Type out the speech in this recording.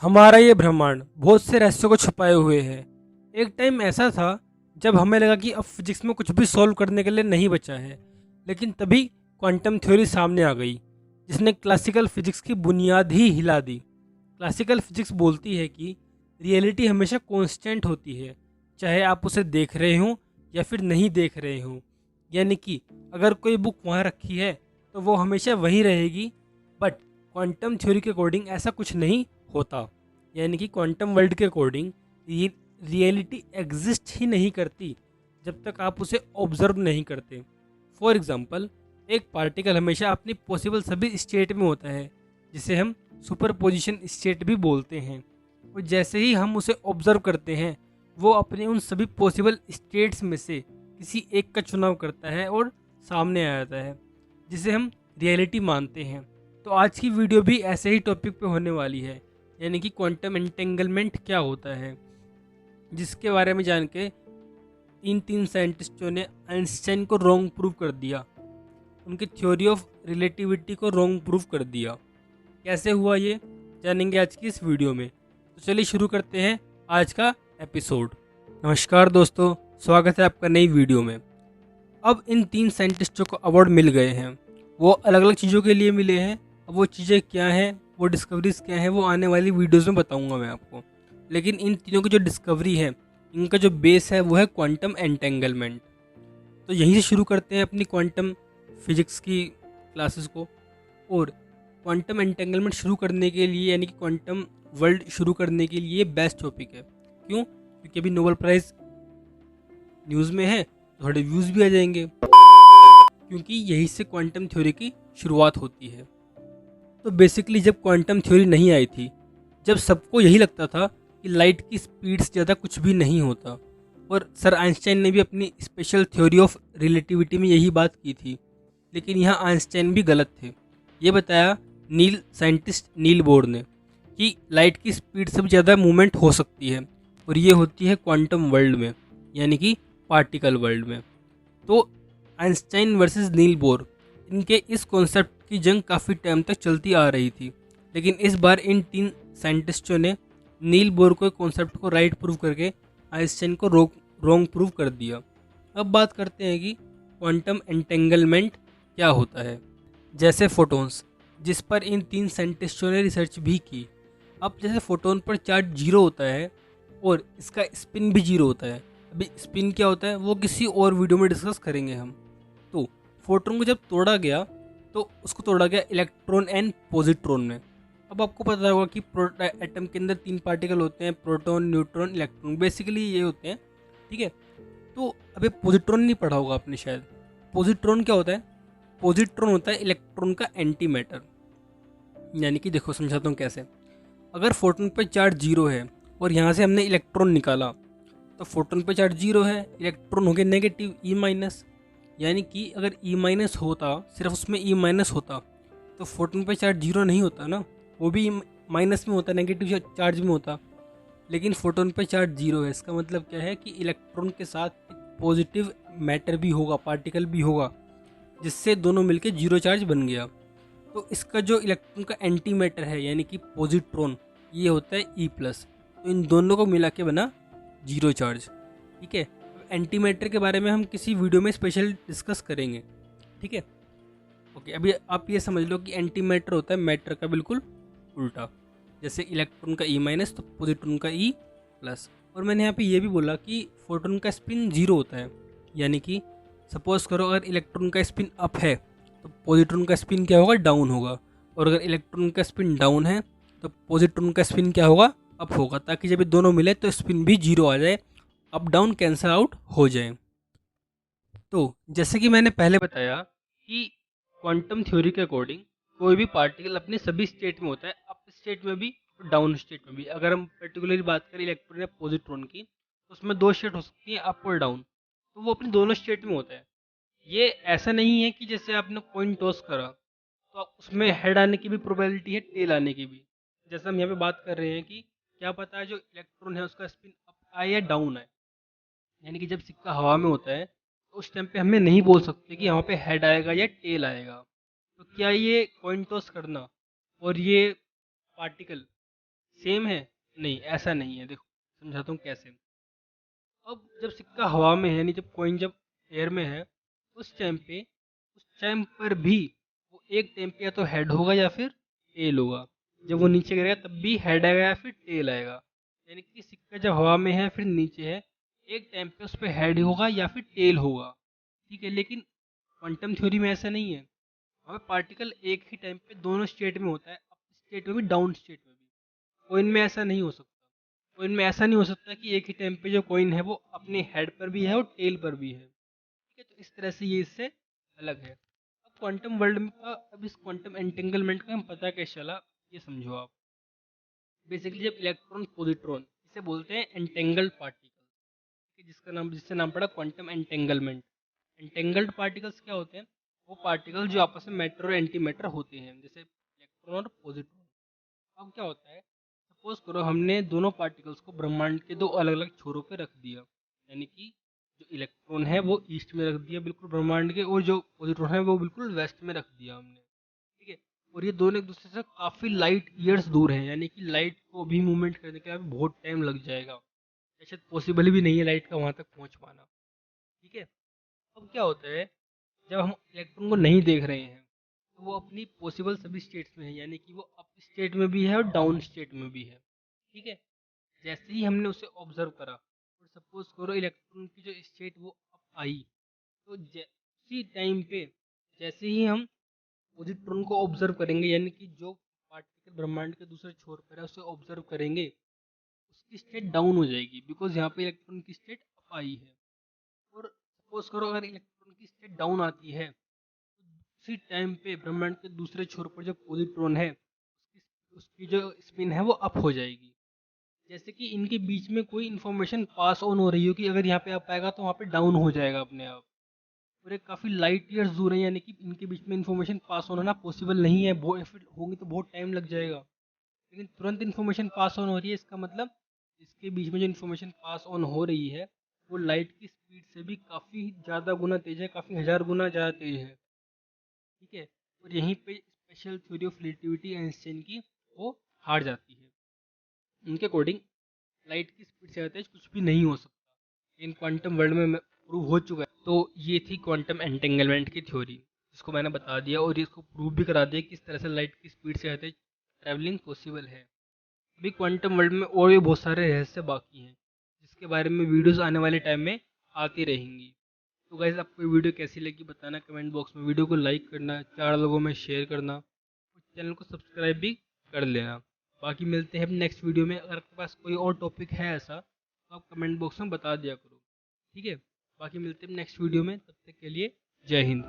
हमारा ये ब्रह्मांड बहुत से रहस्यों को छुपाए हुए है। एक टाइम ऐसा था जब हमें लगा कि अब फिजिक्स में कुछ भी सॉल्व करने के लिए नहीं बचा है, लेकिन तभी क्वांटम थ्योरी सामने आ गई, जिसने क्लासिकल फिजिक्स की बुनियाद ही हिला दी। क्लासिकल फिजिक्स बोलती है कि रियलिटी हमेशा कांस्टेंट होती है, चाहे आप उसे देख रहे हों या फिर नहीं देख रहे हों। यानी कि अगर कोई बुक वहाँ रखी है तो वो हमेशा वहीं रहेगी। बट क्वांटम थ्योरी के अकॉर्डिंग ऐसा कुछ नहीं होता। यानी कि क्वांटम वर्ल्ड के अकॉर्डिंग रियलिटी एग्जिस्ट ही नहीं करती जब तक आप उसे ऑब्जर्व नहीं करते। फॉर एग्जांपल, एक पार्टिकल हमेशा अपनी पॉसिबल सभी स्टेट में होता है, जिसे हम सुपरपोजिशन स्टेट भी बोलते हैं। और जैसे ही हम उसे ऑब्जर्व करते हैं, वो अपने उन सभी पॉसिबल स्टेट्स में से किसी एक का चुनाव करता है और सामने आ जाता है, जिसे हम रियलिटी मानते हैं। तो आज की वीडियो भी ऐसे ही टॉपिक पे होने वाली है, यानी कि क्वांटम एंटेंगलमेंट क्या होता है, जिसके बारे में जान के इन तीन साइंटिस्टों ने आइंस्टाइन को रॉन्ग प्रूव कर दिया, उनकी थ्योरी ऑफ रिलेटिविटी को रॉन्ग प्रूव कर दिया। कैसे हुआ ये जानेंगे आज की इस वीडियो में। तो चलिए शुरू करते हैं आज का एपिसोड। नमस्कार दोस्तों, स्वागत है आपका नई वीडियो में। अब इन तीन साइंटिस्टों को अवार्ड मिल गए हैं। वो अलग अलग चीज़ों के लिए मिले हैं। अब वो चीज़ें क्या हैं, वो डिस्कवरीज क्या हैं, वो आने वाली वीडियोस में बताऊंगा मैं आपको। लेकिन इन तीनों की जो डिस्कवरी है, इनका जो बेस है वो है क्वांटम एंटेंगलमेंट। तो यहीं से शुरू करते हैं अपनी क्वांटम फिजिक्स की क्लासेस को। और क्वांटम एंटेंगलमेंट शुरू करने के लिए, यानी कि क्वांटम वर्ल्ड शुरू करने के लिए बेस्ट टॉपिक है। क्यों? क्योंकि अभी नोबेल प्राइज़ न्यूज़ में है, तो थोड़े व्यूज़ भी आ जाएंगे, क्योंकि यहीं से क्वांटम थ्योरी की शुरुआत होती है। तो बेसिकली जब क्वांटम थ्योरी नहीं आई थी, जब सबको यही लगता था कि लाइट की स्पीड से ज़्यादा कुछ भी नहीं होता, और सर आइंस्टाइन ने भी अपनी स्पेशल थ्योरी ऑफ रिलेटिविटी में यही बात की थी। लेकिन यहाँ आइंस्टाइन भी गलत थे। ये बताया साइंटिस्ट नील बोर ने कि लाइट की स्पीड से भी ज़्यादा मूवमेंट हो सकती है, और ये होती है क्वांटम वर्ल्ड में, यानी कि पार्टिकल वर्ल्ड में। तो आइंस्टाइन वर्सेस नील बोर, इनके इस कॉन्सेप्ट की जंग काफ़ी टाइम तक चलती आ रही थी। लेकिन इस बार इन तीन साइंटिस्टों ने नील बोर को कॉन्सेप्ट को राइट प्रूव करके आइंस्टाइन को रॉन्ग प्रूव कर दिया। अब बात करते हैं कि क्वांटम एंटेंगलमेंट क्या होता है। जैसे फोटॉन्स, जिस पर इन तीन साइंटिस्टों ने रिसर्च भी की। अब जैसे फोटोन पर चार्ज जीरो होता है और इसका स्पिन भी जीरो होता है। अभी स्पिन क्या होता है वो किसी और वीडियो में डिस्कस करेंगे हम। तो फोटोन को जब तोड़ा गया, तो उसको तोड़ा गया इलेक्ट्रॉन एंड पॉजिट्रॉन में। अब आपको पता होगा कि एटम के अंदर तीन पार्टिकल होते हैं, प्रोटॉन, न्यूट्रॉन, इलेक्ट्रॉन, बेसिकली ये होते हैं। ठीक है, तो अभी पॉजिट्रॉन नहीं पढ़ा होगा आपने शायद। पॉजिट्रॉन क्या होता है? पॉजिट्रॉन होता है इलेक्ट्रॉन का एंटी मैटर। यानी कि देखो समझाता हूँ कैसे। अगर फोटोन पर चार्ज जीरो है और यहाँ से हमने इलेक्ट्रॉन निकाला, तो फोटोन पर चार्ज जीरो है, इलेक्ट्रॉन हो गए नेगेटिव ई माइनस। यानी कि अगर ई माइनस होता, सिर्फ उसमें ई माइनस होता, तो फोटोन पर चार्ज जीरो नहीं होता ना, वो भी माइनस में होता, नेगेटिव चार्ज में होता। लेकिन फोटोन पर चार्ज जीरो है, इसका मतलब क्या है कि इलेक्ट्रॉन के साथ एक पॉजिटिव मैटर भी होगा, पार्टिकल भी होगा, जिससे दोनों मिलकर जीरो चार्ज बन गया। तो इसका जो इलेक्ट्रॉन का एंटी मैटर है, यानी कि पॉजिट्रॉन, ये होता है ई प्लस। तो इन दोनों को मिला के बना जीरो चार्ज। ठीक है, एंटी मैटर के बारे में हम किसी वीडियो में स्पेशल डिस्कस करेंगे। ठीक है, ओके। अभी आप ये समझ लो कि एंटी मैटर होता है मैटर का बिल्कुल उल्टा। जैसे इलेक्ट्रॉन का ई माइनस, तो पॉजिट्रॉन का ई प्लस। और मैंने यहाँ पे ये भी बोला कि फोटोन का स्पिन जीरो होता है। यानी कि सपोज करो अगर इलेक्ट्रॉन का स्पिन अप है, तो पॉजिट्रॉन का स्पिन क्या होगा? डाउन होगा। और अगर इलेक्ट्रॉन का स्पिन डाउन है, तो पॉजिट्रॉन का स्पिन क्या होगा? अप होगा, ताकि जब ये दोनों मिले तो स्पिन भी जीरो आ जाए, अप डाउन कैंसिल आउट हो जाए। तो जैसे कि मैंने पहले बताया कि क्वांटम थ्योरी के अकॉर्डिंग कोई भी पार्टिकल अपने सभी स्टेट में होता है, अप स्टेट में भी और डाउन स्टेट में भी। अगर हम पर्टिकुलरली बात करें इलेक्ट्रॉन या पॉजिट्रॉन की, तो उसमें दो स्टेट हो सकती हैं, अप और डाउन। तो वो अपने दोनों स्टेट में होता है। ये ऐसा नहीं है कि जैसे आपने कॉइन टॉस करा तो उसमें हेड आने की भी प्रोबेबिलिटी है, टेल आने की भी। जैसे हम यहाँ पे बात कर रहे हैं कि क्या पता है जो इलेक्ट्रॉन है उसका स्पिन अप आए या डाउन आए। यानी कि जब सिक्का हवा में होता है, तो उस टाइम पे हमें नहीं बोल सकते कि यहाँ पे हेड आएगा या टेल आएगा। तो क्या ये कॉइन टॉस करना और ये पार्टिकल सेम है? नहीं, ऐसा नहीं है। देखो समझाता हूँ कैसे। अब जब सिक्का हवा में है, यानी जब कॉइन जब एयर में है, उस टाइम पर भी वो एक टाइम पे या तो हेड होगा या फिर टेल होगा। जब वो नीचे गिरेगा तब भी हेड आएगा या फिर टेल आएगा। यानी कि सिक्का जब हवा में है फिर नीचे है, एक टाइम पे उस पर हेड होगा या फिर टेल होगा। ठीक है, लेकिन क्वांटम थ्योरी में ऐसा नहीं है। हमें पार्टिकल एक ही टाइम पे दोनों स्टेट में होता है, अप स्टेट में भी डाउन स्टेट में भी। कोइन में ऐसा नहीं हो सकता। कोइन में ऐसा नहीं हो सकता कि एक ही टाइम पे जो कोइन है वो अपने हेड पर भी है और टेल पर भी है। ठीक है, तो इस तरह से ये इससे अलग है। अब क्वांटम वर्ल्ड में का अब इस क्वांटम एंटेंगलमेंट का हम पता कैसे चला, ये समझो आप। बेसिकली जब इलेक्ट्रॉन पॉजिट्रॉन, इसे बोलते हैं एंटेंगल्ड पार्टिकल, जिससे नाम पड़ा क्वांटम एंटेंगलमेंट। एंटेंगल्ड पार्टिकल्स क्या होते हैं? वो पार्टिकल जो आपस में मैटर और एंटी मैटर होते हैं, जैसे इलेक्ट्रॉन और पॉजिट्रॉन। अब क्या होता है, सपोज करो हमने दोनों पार्टिकल्स को ब्रह्मांड के दो अलग अलग छोरों पे रख दिया। यानी कि जो इलेक्ट्रॉन है वो ईस्ट में रख दिया बिल्कुल ब्रह्मांड के, और जो पॉजिट्रॉन है वो बिल्कुल वेस्ट में रख दिया हमने। ठीक है, और ये दोनों एक दूसरे से काफी लाइट ईयर्स दूर हैं, यानी कि लाइट को भी मूवमेंट करने के लिए अभी बहुत टाइम लग जाएगा। शायद पॉसिबल भी नहीं है लाइट का वहां तक पहुंच पाना। ठीक है, अब क्या होता है, जब हम इलेक्ट्रॉन को नहीं देख रहे हैं तो वो अपनी पॉसिबल सभी स्टेट्स में है, यानी कि वो अप स्टेट में भी है और डाउन स्टेट में भी है। ठीक है, जैसे ही हमने उसे ऑब्जर्व करा और सपोज करो इलेक्ट्रॉन की जो स्टेट वो अप आई, तो उसी टाइम पे जैसे ही हम पॉजिट्रॉन को ऑब्जर्व करेंगे, यानी कि जो पार्टिकल ब्रह्मांड के दूसरे छोर पर है उसे ऑब्जर्व करेंगे, उसकी स्टेट डाउन हो जाएगी, बिकॉज यहाँ पे इलेक्ट्रॉन की स्टेट अप आई है। और सपोज करो अगर इलेक्ट्रॉन की स्टेट डाउन आती है, उसी टाइम पे ब्रह्मांड के दूसरे छोर पर जो पॉजिट्रॉन है उसकी जो स्पिन है वो अप हो जाएगी। जैसे कि इनके बीच में कोई इन्फॉर्मेशन पास ऑन हो रही हो कि अगर यहाँ पे अप आएगा तो वहाँ पे डाउन हो जाएगा अपने आप। और ये काफ़ी लाइट ईयर्स दूर है, यानी कि इनके बीच में इन्फॉर्मेशन पास ऑन होना पॉसिबल नहीं है, फिर होगी तो बहुत टाइम लग जाएगा। लेकिन तुरंत इन्फॉर्मेशन पास ऑन हो रही है, इसका मतलब इसके बीच में जो इन्फॉर्मेशन पास ऑन हो रही है वो लाइट की स्पीड से भी काफ़ी ज़्यादा गुना तेज है, काफ़ी हज़ार गुना ज़्यादा तेज है। ठीक है, और यहीं पे special theory of relativity Einstein की वो हार जाती है। उनके अकॉर्डिंग लाइट की स्पीड से तेज कुछ भी नहीं हो सकता। इन क्वांटम वर्ल्ड में प्रूव हो चुका है। तो ये थी क्वांटम एंटेंगलमेंट की थ्योरी, जिसको मैंने बता दिया और इसको प्रूव भी करा दिया कि किस तरह से लाइट की स्पीड से तेज ट्रैवलिंग पॉसिबल है। अभी क्वांटम वर्ल्ड में और भी बहुत सारे रहस्य बाकी हैं, जिसके बारे में वीडियोस आने वाले टाइम में आती रहेंगी। तो गाइस आपको ये वीडियो कैसी लगी बताना कमेंट बॉक्स में, वीडियो को लाइक करना, 4 लोगों में शेयर करना और चैनल को सब्सक्राइब भी कर लेना। बाकी मिलते हैं नेक्स्ट वीडियो में। अगर आपके पास कोई और टॉपिक है ऐसा तो आप कमेंट बॉक्स में बता दिया करो। ठीक है, बाकी मिलते हैं नेक्स्ट वीडियो में, तब तक के लिए जय हिंद।